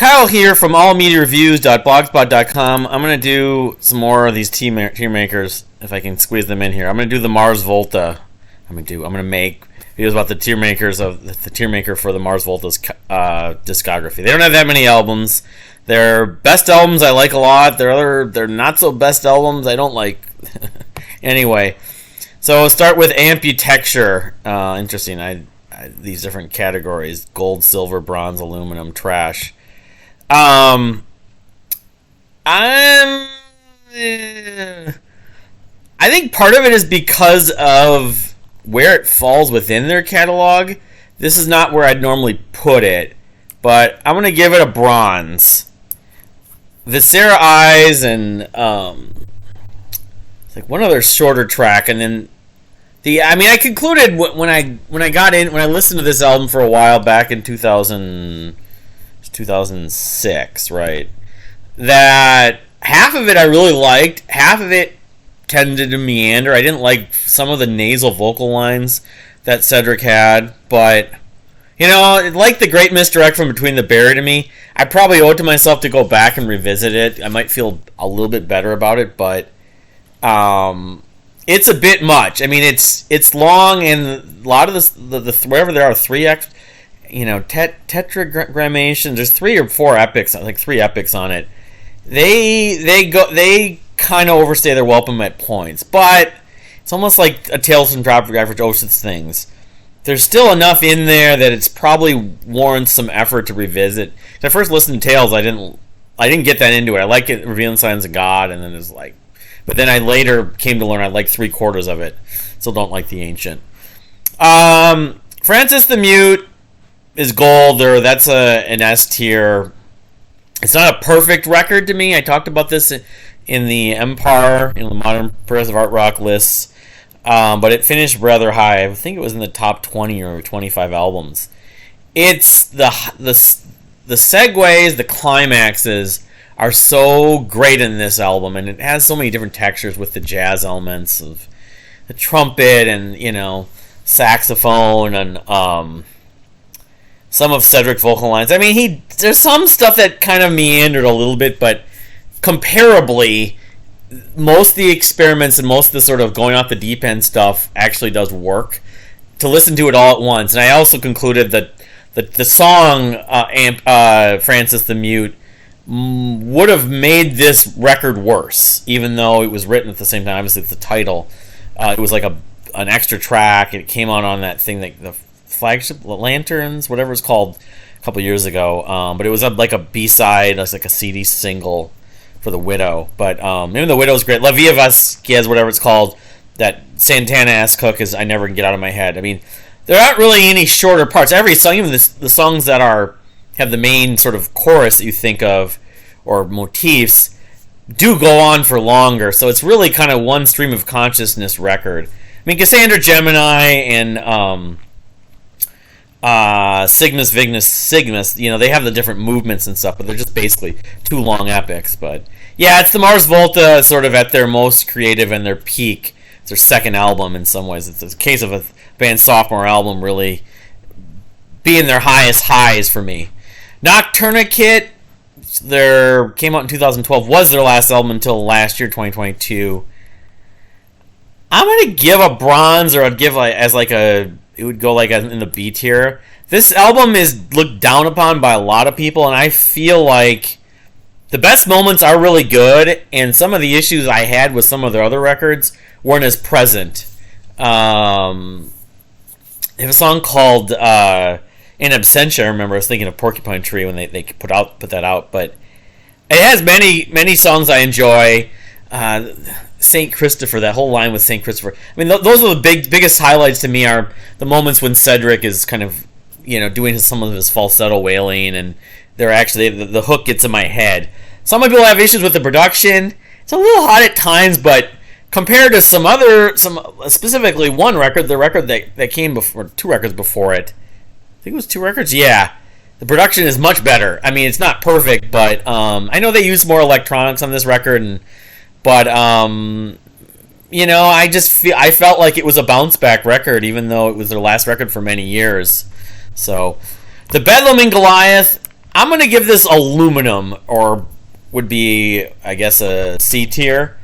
Kyle here from allmediareviews.blogspot.com. I'm going to do some more of these Tiermakers, if I can squeeze them in here. I'm going to do the Mars Volta. I'm going to make videos about the Tiermakers of the Tiermaker for the Mars Volta's discography. They don't have that many albums. Their best albums I like a lot. Their not so best albums I don't like. Anyway, so we'll start with Amputexture. Interesting. These different categories: gold, silver, bronze, aluminum, trash. I think part of it is because of where it falls within their catalog. This is not where I'd normally put it, but I'm gonna give it a bronze. Viscera Eyes and it's like one other shorter track, and then I concluded when I listened to this album for a while back in 2006, right? That half of it I really liked, half of it tended to meander. I didn't like some of the nasal vocal lines that Cedric had, but like the Great Misdirect from Between the Buried and Me, I probably owe it to myself to go back and revisit it. I might feel a little bit better about it, but it's a bit much. I mean, it's long, and a lot of the wherever there are tetragrammations. There's 3 or 4 epics, like 3 epics on it. They kind of overstay their welcome at points, but it's almost like a Tales from Tropic for Ocean's Things. There's still enough in there that it's probably warrants some effort to revisit. When I first listened to Tales, I didn't get that into it. I like it, Revealing Signs of God, and then it's like, but then I later came to learn I like 3/4 of it. Still don't like the Ancient. Francis the Mute is gold. That's an S tier. It's not a perfect record to me. I talked about this in the Empire, the Modern Progressive Art Rock lists, but it finished rather high. I think it was in the top 20 or 25 albums. It's the segues, the climaxes are so great in this album, and it has so many different textures with the jazz elements of the trumpet and saxophone and some of Cedric's vocal lines. I mean, there's some stuff that kind of meandered a little bit, but comparably, most of the experiments and most of the sort of going off the deep end stuff actually does work to listen to it all at once. And I also concluded that the song Francis the Mute would have made this record worse, even though it was written at the same time. Obviously, it's the title. It was like an extra track. It came out on that thing, like the flagship Lanterns, whatever it's called, a couple years ago. But it was like a B-side, like a CD single for The Widow. But even The Widow's great. La Via Vasquez, whatever it's called, that Santana-esque hook I never can get out of my head. I mean, there aren't really any shorter parts. Every song, even the songs that have the main sort of chorus that you think of, or motifs, do go on for longer. So it's really kind of one stream of consciousness record. I mean, Cassandra Gemini and Cygnus, Vignus, Cygnus, they have the different movements and stuff, but they're just basically 2 long epics. But yeah, it's the Mars Volta sort of at their most creative and their peak. It's their second album in some ways. It's a case of a band's sophomore album really being their highest highs for me. Nocturna Kit, came out in 2012, was their last album until last year, 2022. I'm going to give a bronze, or I'd give it would go like in the B tier. This album is looked down upon by a lot of people, and I feel like the best moments are really good, and some of the issues I had with some of their other records weren't as present. They have a song called In Absentia. I remember I was thinking of Porcupine Tree when they put that out, but it has many songs I enjoy. Saint Christopher, that whole line with Saint Christopher. I mean, those are the biggest highlights to me, are the moments when Cedric is kind of, doing some of his falsetto wailing, and they're actually the hook gets in my head. Some people have issues with the production. It's a little hot at times, but compared to some specifically one record, the record that came before, 2 records before it, I think it was 2 records. Yeah, the production is much better. I mean, it's not perfect, but I know they use more electronics on this record, but I felt like it was a bounce back record, even though it was their last record for many years. So, the Bedlaming Goliath, I'm gonna give this aluminum, or would be, I guess, a C tier.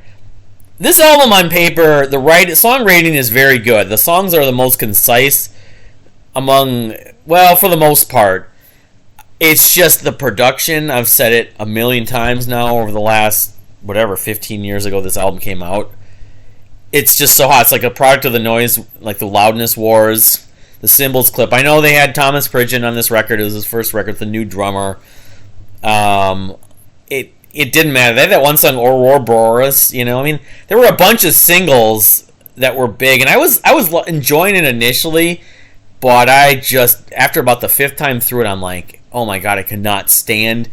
This album on paper, the song rating is very good. The songs are the most concise among, well, for the most part. It's just the production. I've said it a million times now over the last, 15 years ago this album came out. It's just so hot. It's like a product of the noise, like the loudness wars, the cymbals clip. I know they had Thomas Pridgen on this record. It was his first record, the new drummer. It didn't matter. They had that one song, Ouroboros, I mean, there were a bunch of singles that were big, and I was enjoying it initially, but I just, after about the fifth time through it, I'm like, oh my god, I cannot stand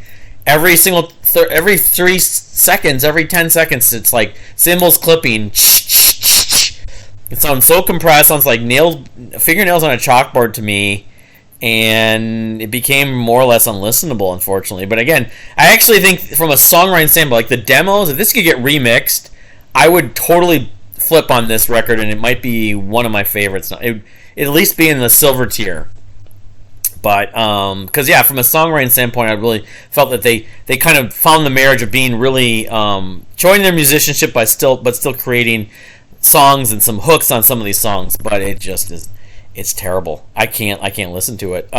every 3 seconds, every 10 seconds, it's like cymbals clipping. It sounds so compressed, sounds like fingernails on a chalkboard to me. And it became more or less unlistenable, unfortunately. But again, I actually think from a songwriting standpoint, like the demos, if this could get remixed, I would totally flip on this record, and it might be one of my favorites. It would at least be in the silver tier. But because from a songwriting standpoint, I really felt that they kind of found the marriage of being really showing their musicianship, but still creating songs and some hooks on some of these songs. But it just is. It's terrible. I can't listen to it.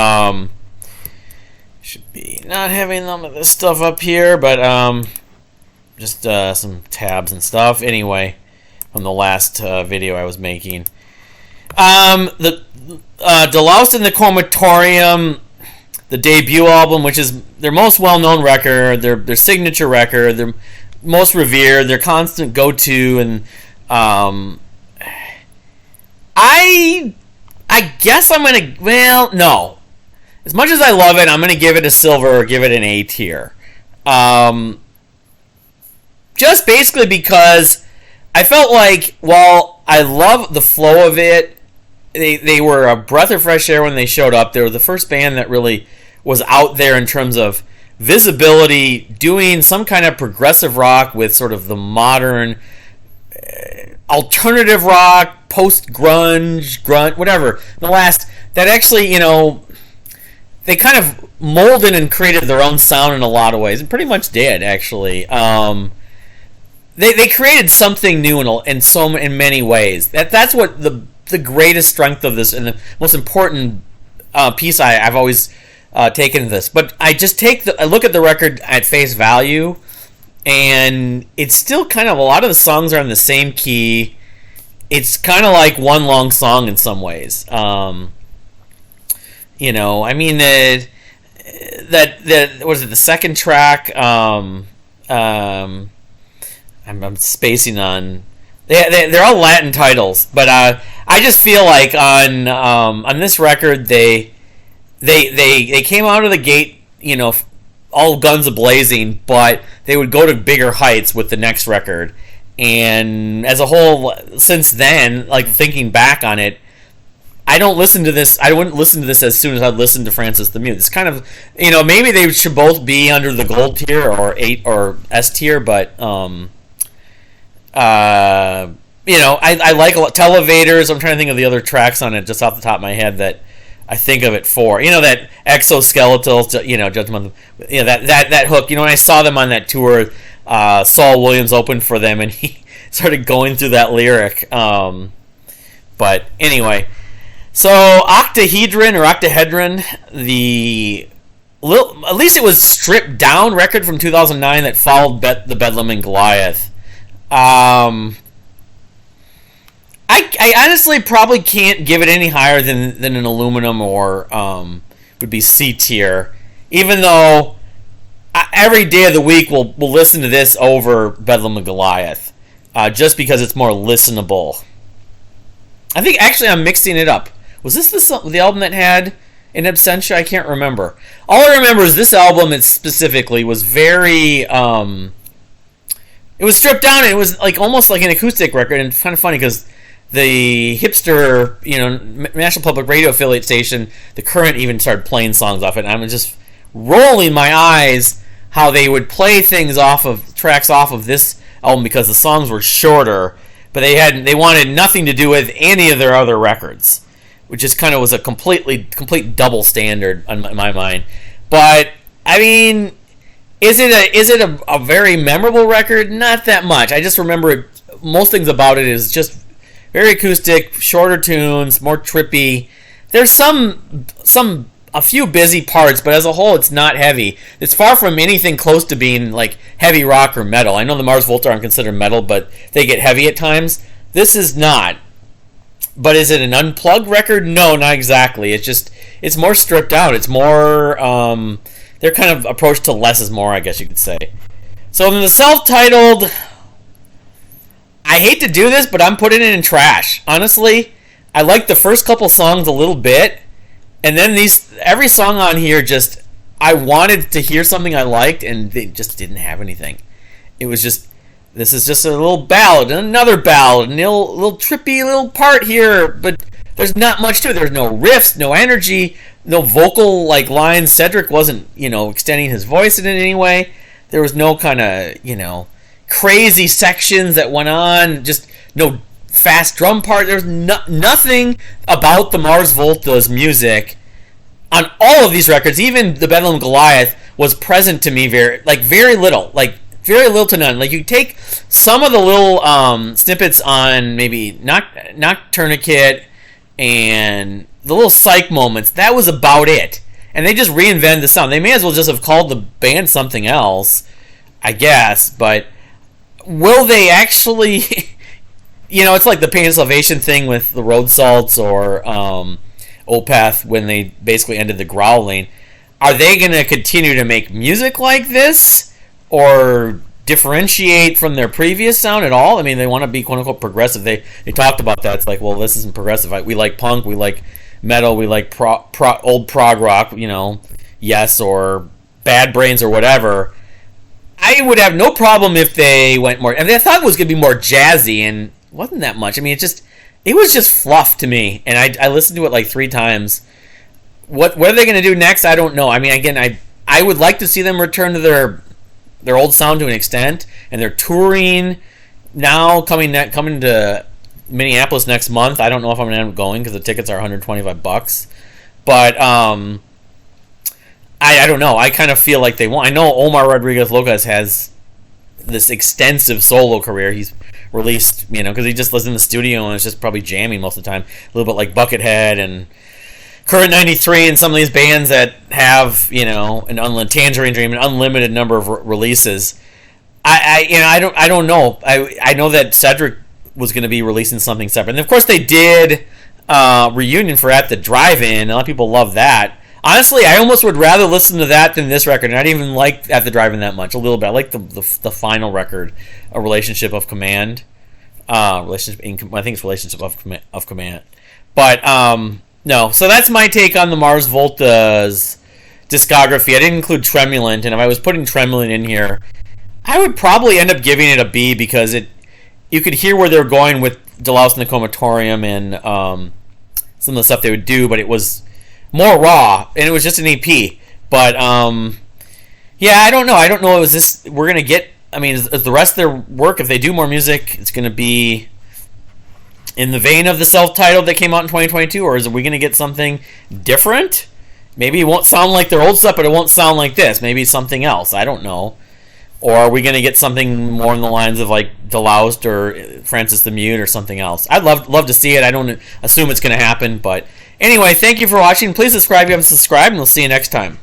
Should be not having some of this stuff up here, but just some tabs and stuff. Anyway, from the last video I was making, the Deloused in the Comatorium, the debut album, which is their most well-known record, their signature record, their most revered, their constant go-to, and I guess I'm going to... Well, no. As much as I love it, I'm going to give it a silver or give it an A tier. Just basically because I felt like, while I love the flow of it, they were a breath of fresh air when they showed up. They were the first band that really was out there in terms of visibility, doing some kind of progressive rock with sort of the modern... alternative rock, post-grunge, grunt, whatever. That actually, they kind of molded and created their own sound in a lot of ways, and pretty much did, actually. They created something new in many ways. That's what the greatest strength of this, and the most important piece I've always taken to this. But I just I look at the record at face value, and it's still kind of, a lot of the songs are in the same key. It's kind of like one long song in some ways. I mean, the second track, I'm spacing on, they're all Latin titles, but I just feel like on this record, they came out of the gate, all guns a-blazing, but they would go to bigger heights with the next record. And as a whole, since then, like thinking back on it, I wouldn't listen to this as soon as I'd listen to Francis the Mute. It's kind of, maybe they should both be under the gold tier or S tier, but I like Televators. I'm trying to think of the other tracks on it just off the top of my head that I think of it for. That Exoskeletal, Judgment, that hook. When I saw them on that tour, Saul Williams opened for them, and he started going through that lyric. But anyway, so Octahedron, at least it was stripped down record from 2009 that followed the Bedlaming Goliath. I honestly probably can't give it any higher than an aluminum, or would be C tier, even though every day of the week we'll listen to this over Bedlaming Goliath, just because it's more listenable. I think actually I'm mixing it up. Was this the album that had In Absentia? I can't remember. All I remember is this album, it specifically was very it was stripped down, and it was like almost like an acoustic record. And it's kind of funny because the hipster, National Public Radio affiliate station, The Current, even started playing songs off it. And I'm just rolling my eyes how they would play tracks off of this album because the songs were shorter, but they wanted nothing to do with any of their other records, which just kind of was a complete double standard in my mind. But I mean, is it a very memorable record? Not that much. I just remember most things about it is just very acoustic, shorter tunes, more trippy. There's a few busy parts, but as a whole, it's not heavy. It's far from anything close to being like heavy rock or metal. I know the Mars Volta aren't considered metal, but they get heavy at times. This is not. But is it an unplugged record? No, not exactly. It's more stripped out. It's more their kind of approach to less is more, I guess you could say. So then the self-titled, I hate to do this, but I'm putting it in trash. Honestly, I like the first couple songs a little bit, and then every song on here just, I wanted to hear something I liked, and they just didn't have anything. It was just, this is just a little ballad, and another ballad, and a little trippy little part here, but there's not much to it. There's no riffs, no energy, no vocal like lines. Cedric wasn't, extending his voice in any way. There was no kind of, crazy sections that went on. Just no fast drum part. There's nothing about the Mars Volta's music on all of these records. Even the Bedlaming Goliath was present to me very little. Very little to none. Like, you take some of the little snippets on maybe Nocturna and the little psych moments. That was about it. And they just reinvented the sound. They may as well just have called the band something else, I guess. But will they actually... it's like the Pain of Salvation thing with the Road Salts or Opeth when they basically ended the growling. Are they going to continue to make music like this? Or differentiate from their previous sound at all? I mean, they want to be quote-unquote progressive. They talked about that. It's like, well, this isn't progressive. We like punk, we like metal, we like old prog rock, Yes, or Bad Brains or whatever. I would have no problem if they went more... I thought it was going to be more jazzy, and it wasn't that much. I mean, it was just fluff to me, and I listened to it like 3 times. What are they going to do next? I don't know. I mean, again, I would like to see them return to their old sound to an extent, and they're touring now, coming to Minneapolis next month. I don't know if I'm going to end up going because the tickets are $125, but I don't know. I kind of feel like they want. I know Omar Rodriguez Lopez has this extensive solo career. He's released, because he just lives in the studio and is just probably jamming most of the time, a little bit like Buckethead and Current 93 and some of these bands that have, Tangerine Dream, an unlimited number of releases. I don't know. I know that Cedric was going to be releasing something separate, and of course they did reunion for At the Drive-In. A lot of people love that. Honestly, I almost would rather listen to that than this record, and I didn't even like At the Drive-In that much. A little bit. I like the final record, A Relationship of Command. I think it's Relationship of Command. But no, so that's my take on the Mars Volta's discography. I didn't include Tremulant, and if I was putting Tremulant in here, I would probably end up giving it a B because you could hear where they were going with Delouse and the Comatorium and some of the stuff they would do, but it was more raw, and it was just an EP. But yeah, I don't know. I don't know. Is this we're gonna get? I mean, is the rest of their work, if they do more music, it's gonna be in the vein of the self-titled that came out in 2022, or are we going to get something different? Maybe it won't sound like their old stuff, but it won't sound like this. Maybe something else. I don't know. Or are we going to get something more in the lines of like Deloused or Francis the Mute or something else? I'd love to see it. I don't assume it's going to happen, but anyway, thank you for watching. Please subscribe if you haven't subscribed, and we'll see you next time.